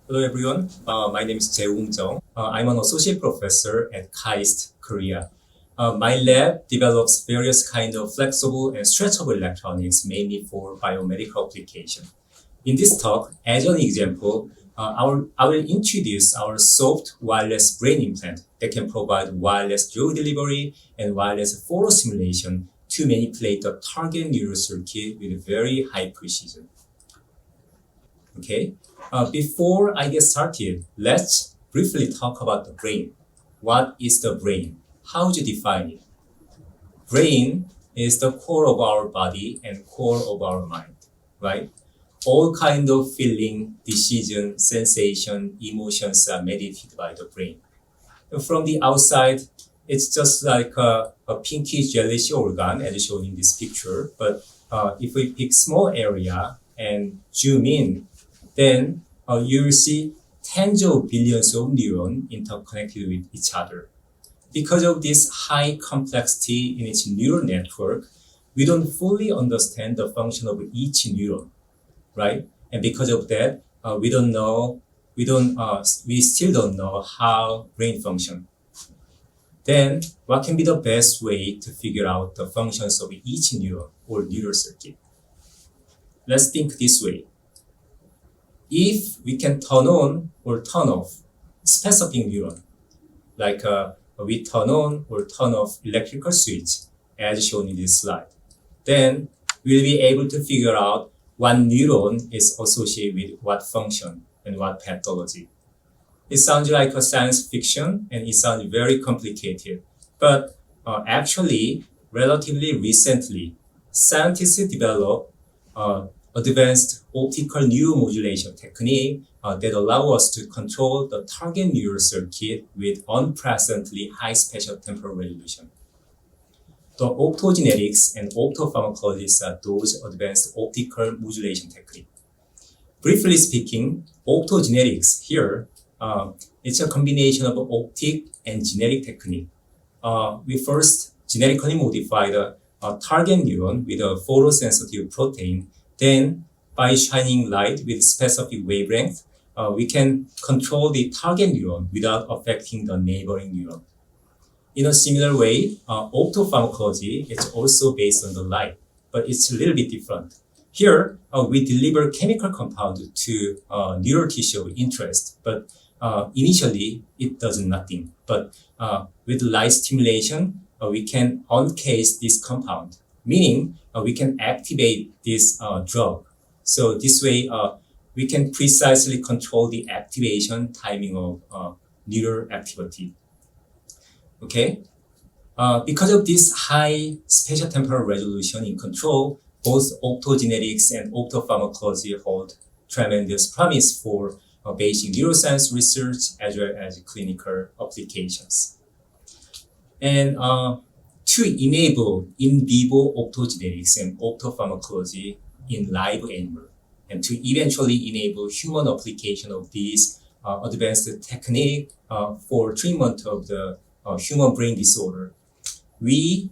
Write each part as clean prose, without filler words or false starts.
Hello everyone, my name is Jae-Woong Jeong. I'm an associate professor at KAIST, Korea. My lab develops various kinds of flexible and stretchable electronics mainly for biomedical application. In this talk, as an example, I will introduce our soft wireless brain implant that can provide wireless drug delivery and wireless photo simulation to manipulate the target neural circuit with very high precision. Okay, before I get started, let's briefly talk about the brain. What is the brain? How do you define it? Brain is the core of our body and core of our mind, right? All kind of feeling, decision, sensation, emotions are mediated by the brain. And from the outside, it's just like a pinky jellish organ as shown in this picture. But if we pick small area and zoom in, then you will see tens of billions of neurons interconnected with each other. Because of this high complexity in its neural network, we don't fully understand the function of each neuron, right? And because of that, we still don't know how brain function. Then, what can be the best way to figure out the functions of each neuron or neural circuit? Let's think this way. If we can turn on or turn off specific neuron, like we turn on or turn off electrical switch, as shown in this slide, then we'll be able to figure out what neuron is associated with what function and what pathology. It sounds like a science fiction and it sounds very complicated, but actually, relatively recently, scientists developed advanced optical neuromodulation technique that allow us to control the target neural circuit with unprecedentedly high spatial temporal resolution. The optogenetics and optopharmacology are those advanced optical modulation technique. Briefly speaking, optogenetics here, it's a combination of optic and genetic technique. We first genetically modify the target neuron with a photosensitive protein. Then, by shining light with specific wavelength, we can control the target neuron without affecting the neighboring neuron. In a similar way, optopharmacology is also based on the light, but it's a little bit different. Here, we deliver chemical compound to neural tissue of interest, but initially it does nothing. But with light stimulation, we can uncase this compound, meaning we can activate this drug. So this way, we can precisely control the activation timing of neural activity. Okay? Because of this high spatial temporal resolution in control, both optogenetics and optopharmacology hold tremendous promise for basic neuroscience research as well as clinical applications. And to enable in vivo optogenetics and optopharmacology in live animal, and to eventually enable human application of these advanced technique for treatment of the human brain disorder, we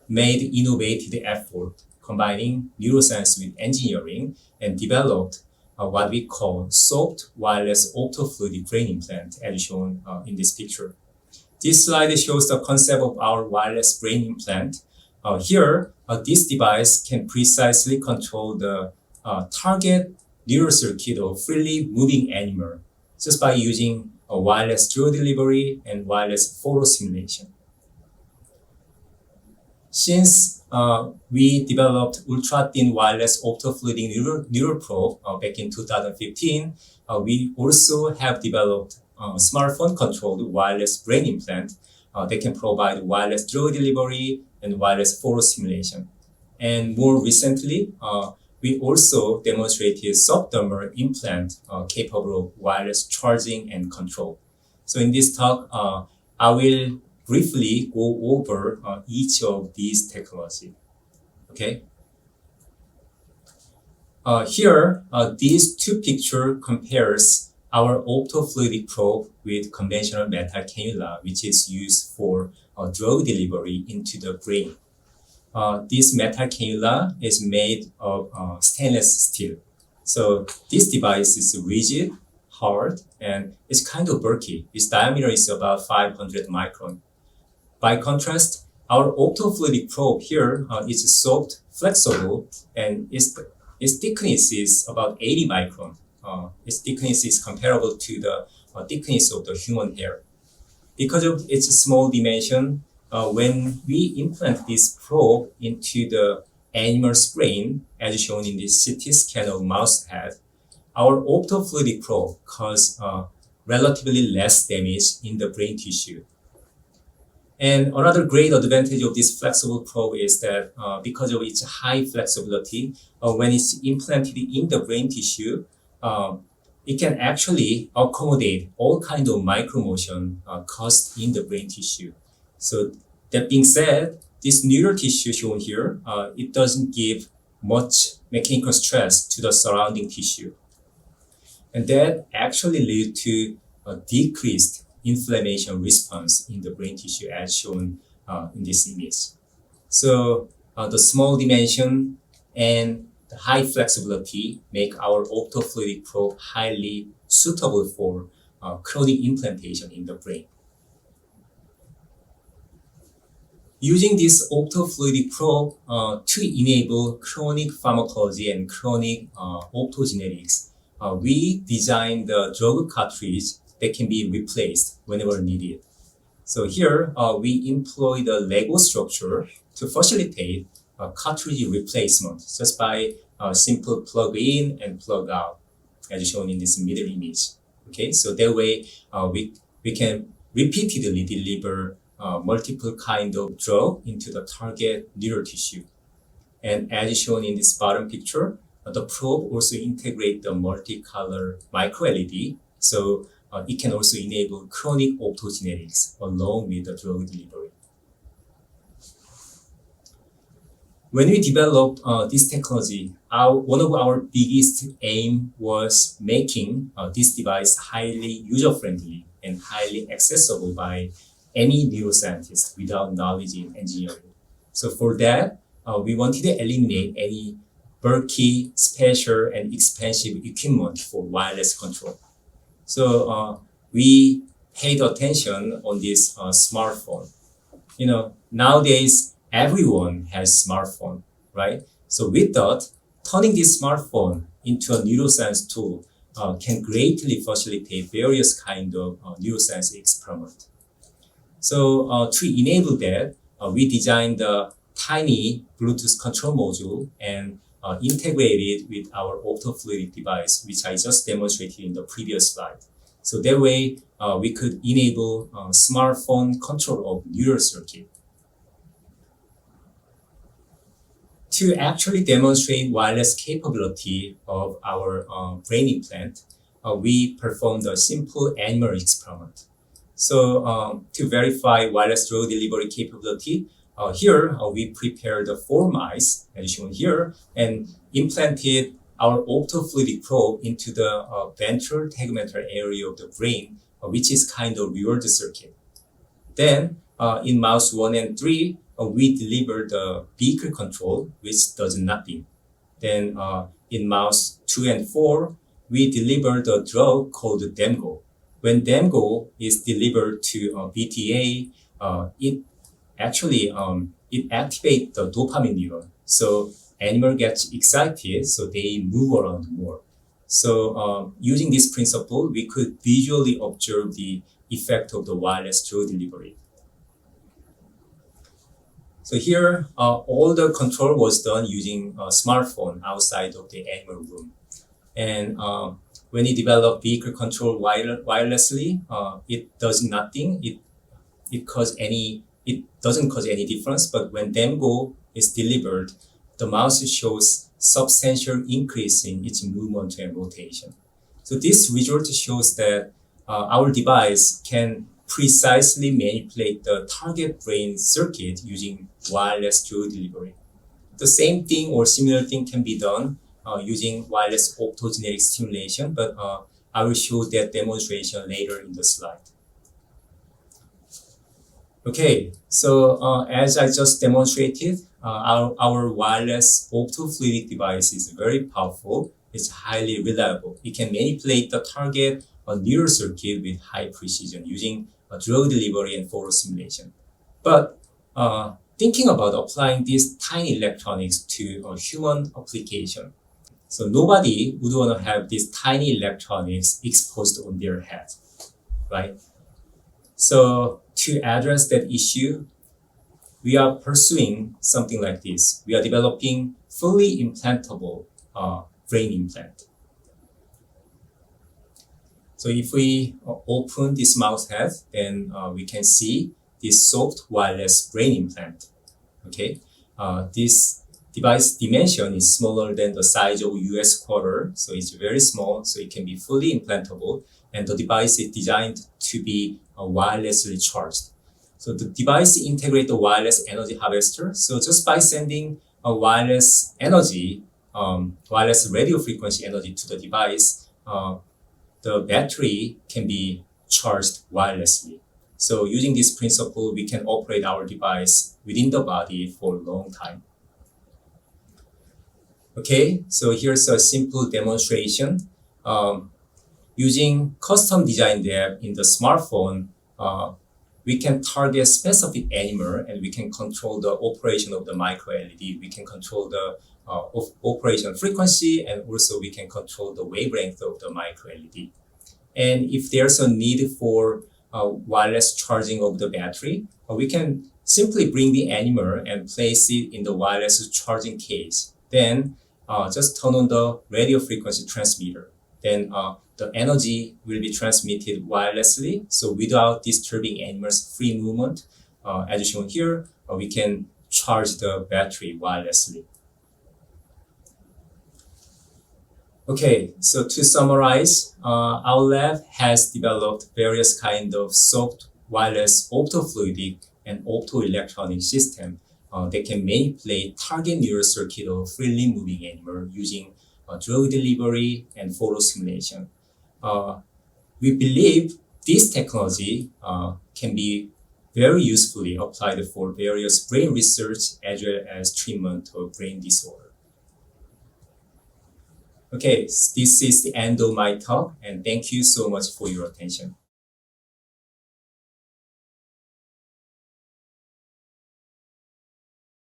made innovative effort combining neuroscience with engineering and developed what we call soft wireless opto-fluidic brain implant, as shown in this picture. This slide shows the concept of our wireless brain implant. Here, this device can precisely control the target neural circuit of freely moving animal just by using a wireless drug delivery and wireless photo simulation. Since we developed ultra-thin wireless opto-fluidic neural probe back in 2015, we also have developed smartphone-controlled wireless brain implant that can provide wireless drug delivery and wireless photo simulation. And more recently, we also demonstrated subdermal implant capable of wireless charging and control. So in this talk, I will briefly go over each of these technology. Okay. Here, these two pictures compares our opto-fluidic probe with conventional metal cannula, which is used for drug delivery into the brain. This metal cannula is made of stainless steel. So this device is rigid, hard, and it's kind of bulky. Its diameter is about 500 micron. By contrast, our opto-fluidic probe here is soft, flexible, and its thickness is about 80 micron. Its thickness is comparable to the thickness of the human hair. Because of its small dimension, when we implant this probe into the animal's brain, as shown in this CT scan of mouse head, our opto-fluidic probe causes relatively less damage in the brain tissue. And another great advantage of this flexible probe is that because of its high flexibility, when it's implanted in the brain tissue, it can actually accommodate all kinds of micromotion caused in the brain tissue. So that being said, this neural tissue shown here, it doesn't give much mechanical stress to the surrounding tissue. And that actually leads to a decreased inflammation response in the brain tissue as shown in this image. So the small dimension and the high flexibility make our opto-fluidic probe highly suitable for chronic implantation in the brain. Using this opto-fluidic probe to enable chronic pharmacology and chronic optogenetics, we designed the drug cartridge that can be replaced whenever needed. So here we employ the Lego structure to facilitate cartridge replacement just by simple plug in and plug out, as shown in this middle image. Okay, so that way we can repeatedly deliver multiple kind of drug into the target neural tissue. And as shown in this bottom picture, the probe also integrates the multicolor micro LED, so it can also enable chronic optogenetics along with the drug delivery. When we developed this technology, one of our biggest aim was making this device highly user-friendly and highly accessible by any neuroscientist without knowledge in engineering. So for that, we wanted to eliminate any bulky, special, and expensive equipment for wireless control. So we paid attention on this smartphone. You know, nowadays everyone has smartphone, right? So we thought turning this smartphone into a neuroscience tool can greatly facilitate various kind of neuroscience experiment. So to enable that, we designed a tiny Bluetooth control module and integrated with our opto-fluidic device, which I just demonstrated in the previous slide. So that way, we could enable smartphone control of neural circuit. To actually demonstrate wireless capability of our brain implant, we performed a simple animal experiment. So to verify wireless drug delivery capability, here we prepared the 4 mice, as shown here, and implanted our opto-fluidic probe into the ventral tegmental area of the brain, which is kind of reward circuit. Then in mouse 1 and 3, we delivered the vehicle control, which does nothing. Then in mouse 2 and 4, we delivered a drug called DEMGO. When DEMGO is delivered to BTA, it activates the dopamine neuron. So animal gets excited, so they move around more. So using this principle, we could visually observe the effect of the wireless drug delivery. So here, all the control was done using a smartphone outside of the animal room. And when you develop vehicle control wirelessly, it does nothing. It doesn't cause any difference. But when DEMGO is delivered, the mouse shows substantial increase in its movement and rotation. So this result shows that our device can precisely manipulate the target brain circuit using wireless drug delivery. The same thing or similar thing can be done using wireless optogenetic stimulation, but I will show that demonstration later in the slide. Okay, so as I just demonstrated, our wireless opto-fluidic device is very powerful is highly reliable. It can manipulate the target neural circuit with high precision using drug delivery and photosimulation. But thinking about applying these tiny electronics to a human application. So nobody would want to have these tiny electronics exposed on their head, right? So to address that issue, we are pursuing something like this. We are developing fully implantable brain implant. So if we open this mouse head, then we can see this soft wireless brain implant. Okay, this device dimension is smaller than the size of US quarter, so it's very small, so it can be fully implantable, and the device is designed to be wirelessly charged. So the device integrates the wireless energy harvester. So just by sending a wireless energy, wireless radio frequency energy to the device, the battery can be charged wirelessly. So using this principle, we can operate our device within the body for a long time. Okay, so here's a simple demonstration. Using custom designed app in the smartphone, we can target specific animal and we can control the operation of the micro LED. We can control the operation frequency, and also we can control the wavelength of the micro LED. And if there's a need for wireless charging of the battery, we can simply bring the animal and place it in the wireless charging case. Then just turn on the radio frequency transmitter. Then the energy will be transmitted wirelessly, so without disturbing animals' free movement. As shown here, we can charge the battery wirelessly. Okay, so to summarize, our lab has developed various kinds of soft wireless opto-fluidic and optoelectronic system that can manipulate target neural circuit of freely moving animal using drug delivery and photosimulation. We believe this technology can be very usefully applied for various brain research as well as treatment of brain disorder. Okay, this is the end of my talk, and thank you so much for your attention.